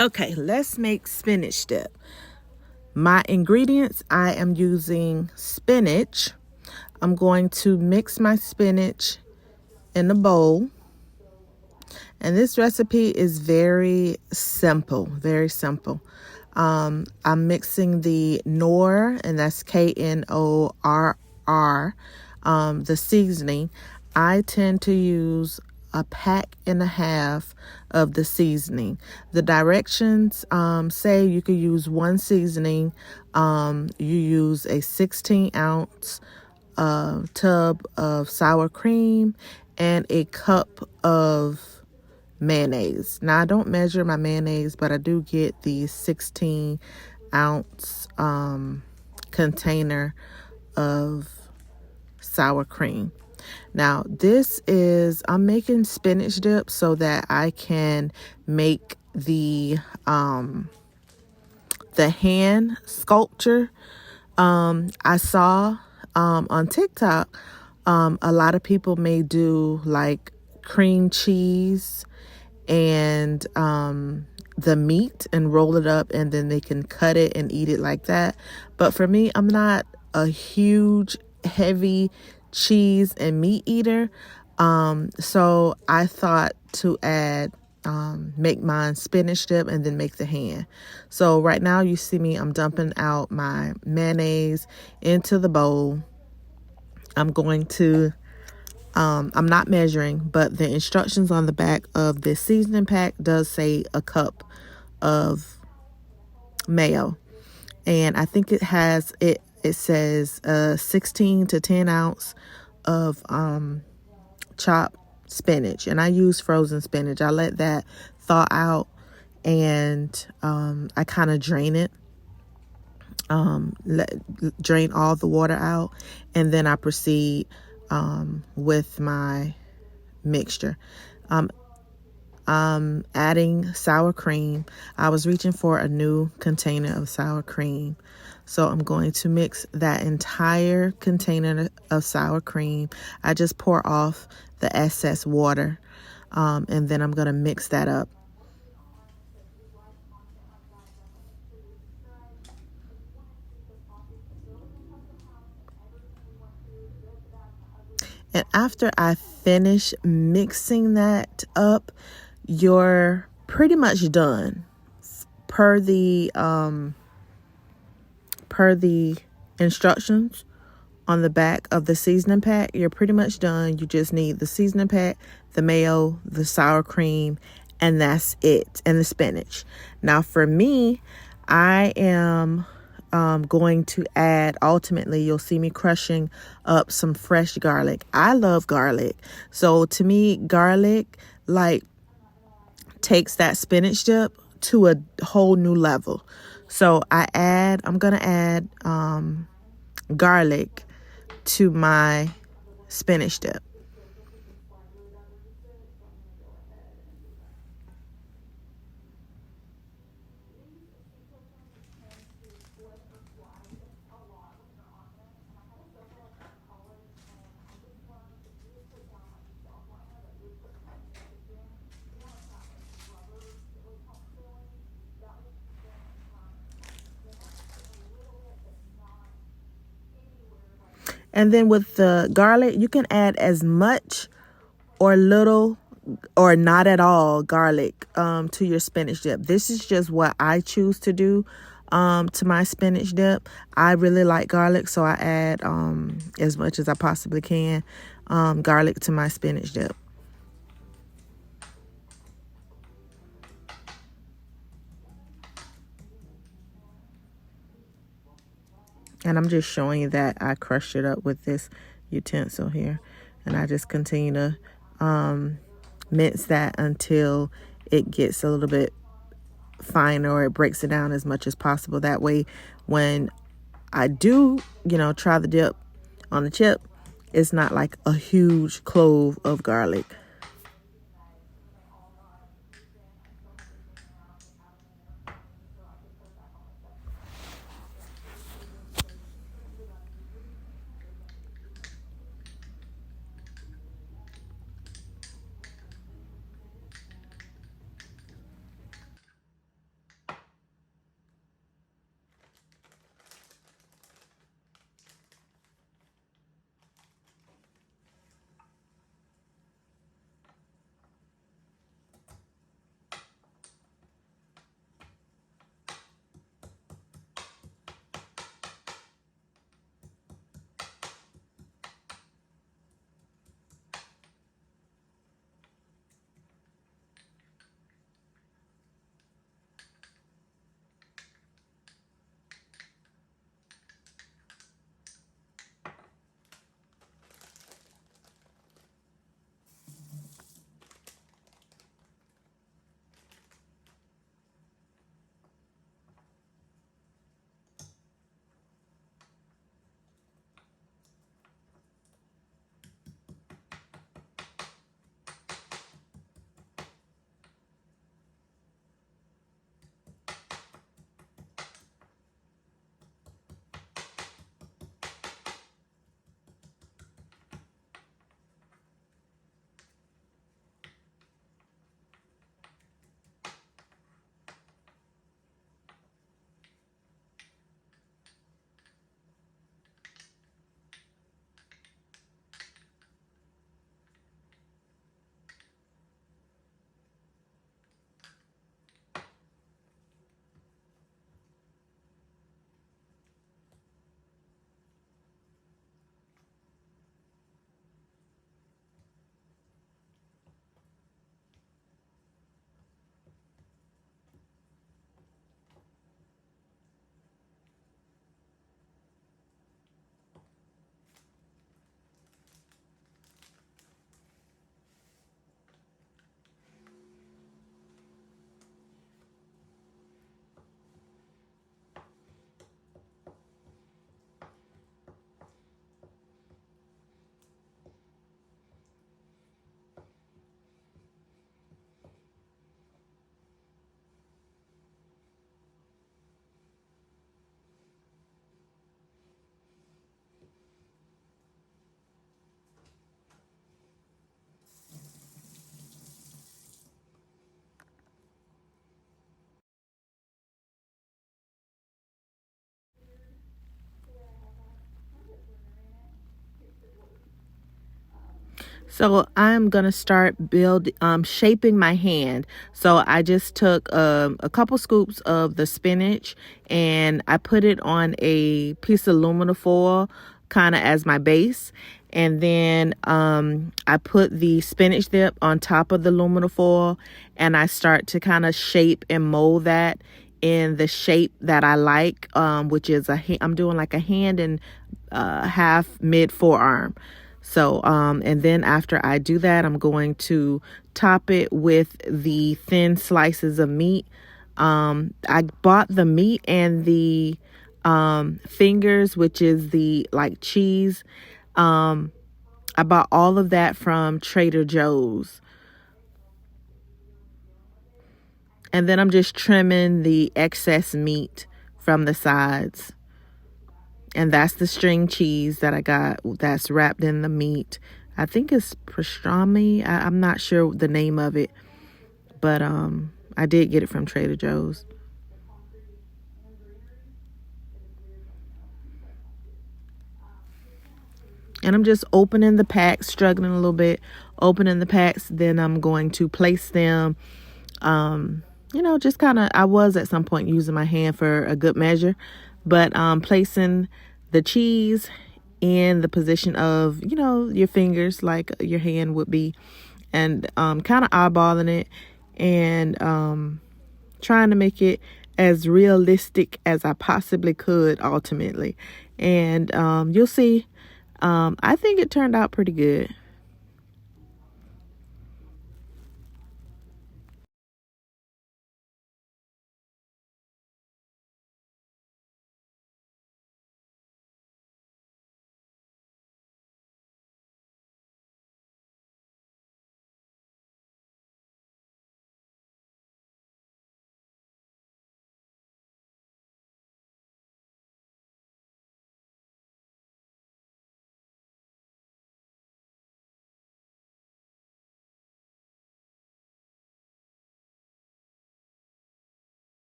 Okay, let's make spinach dip. My ingredients, I am using spinach. I'm going to mix my spinach in a bowl. And this recipe is very simple, very simple. I'm mixing the Knorr, and that's Knorr, the seasoning. I tend to use a pack and a half of the seasoning. The directions say you could use one seasoning. You use a 16-ounce tub of sour cream and a cup of mayonnaise. Now, I don't measure my mayonnaise, but I do get the 16-ounce container of sour cream. Now, I'm making spinach dip so that I can make the hand sculpture. I saw on TikTok, a lot of people may do like cream cheese and the meat and roll it up, and then they can cut it and eat it like that. But for me, I'm not a huge, heavy cheese and meat eater. So I thought to make mine spinach dip and then make the hand. So right now you see me, I'm dumping out my mayonnaise into the bowl. I'm not measuring, but the instructions on the back of this seasoning pack does say a cup of mayo. And I think it says 16 to 10 ounce of chopped spinach. And I use frozen spinach. I let that thaw out, and I kind of drain it. Drain all the water out, and then I proceed with my mixture. I'm adding sour cream. I was reaching for a new container of sour cream, so I'm going to mix that entire container of sour cream. I just pour off the excess water, and then I'm going to mix that up. And after I finish mixing that up, you're pretty much done. Per the instructions on the back of the seasoning pack, you're pretty much done. You just need the seasoning pack, the mayo, the sour cream, and that's it, and the spinach. Now for me, I am going to add, ultimately, you'll see me crushing up some fresh garlic. I love garlic. So to me, garlic takes that spinach dip to a whole new level. So I'm going to add garlic to my spinach dip. And then with the garlic, you can add as much or little or not at all garlic to your spinach dip. This is just what I choose to do to my spinach dip. I really like garlic, so I add as much as I possibly can garlic to my spinach dip. And I'm just showing you that I crushed it up with this utensil here. And I just continue to mince that until it gets a little bit finer, or it breaks it down as much as possible. That way, when I do, try the dip on the chip, it's not like a huge clove of garlic. So I'm gonna start shaping my hand. So I just took a couple scoops of the spinach and I put it on a piece of aluminum foil, kind of as my base. And then I put the spinach dip on top of the aluminum foil, and I start to kind of shape and mold that in the shape that I like, which is I'm doing like a hand and half mid forearm. So, and then after I do that, I'm going to top it with the thin slices of meat. I bought the meat and the fingers, which is the like cheese. I bought all of that from Trader Joe's. And then I'm just trimming the excess meat from the sides. And that's the string cheese that I got that's wrapped in the meat. I think it's pastrami. I'm not sure the name of it, but I did get it from Trader Joe's. And I'm just opening the packs, struggling a little bit, opening the packs. Then I'm going to place them, just kind of, I was at some point using my hand for a good measure, but placing the cheese in the position of, your fingers, like your hand would be, and kind of eyeballing it and trying to make it as realistic as I possibly could ultimately. And you'll see, I think it turned out pretty good.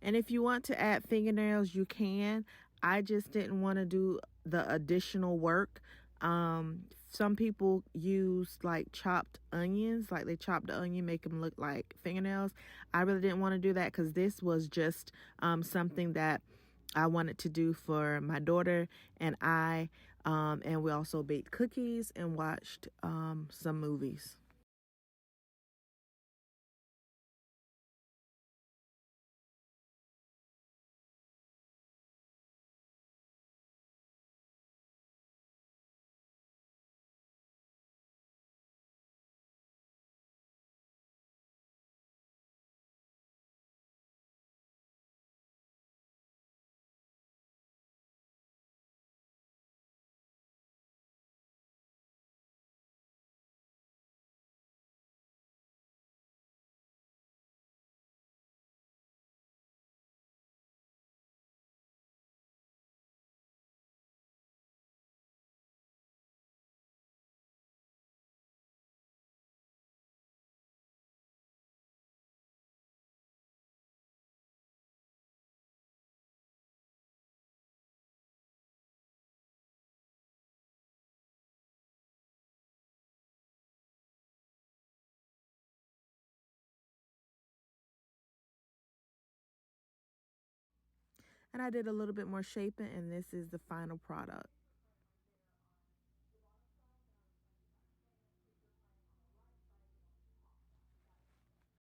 And if you want to add fingernails, you can. I just didn't want to do the additional work. Some people use like chopped onions, like they chop the onion, make them look like fingernails. I really didn't want to do that because this was just something that I wanted to do for my daughter and I. And we also baked cookies and watched some movies. And I did a little bit more shaping, and this is the final product.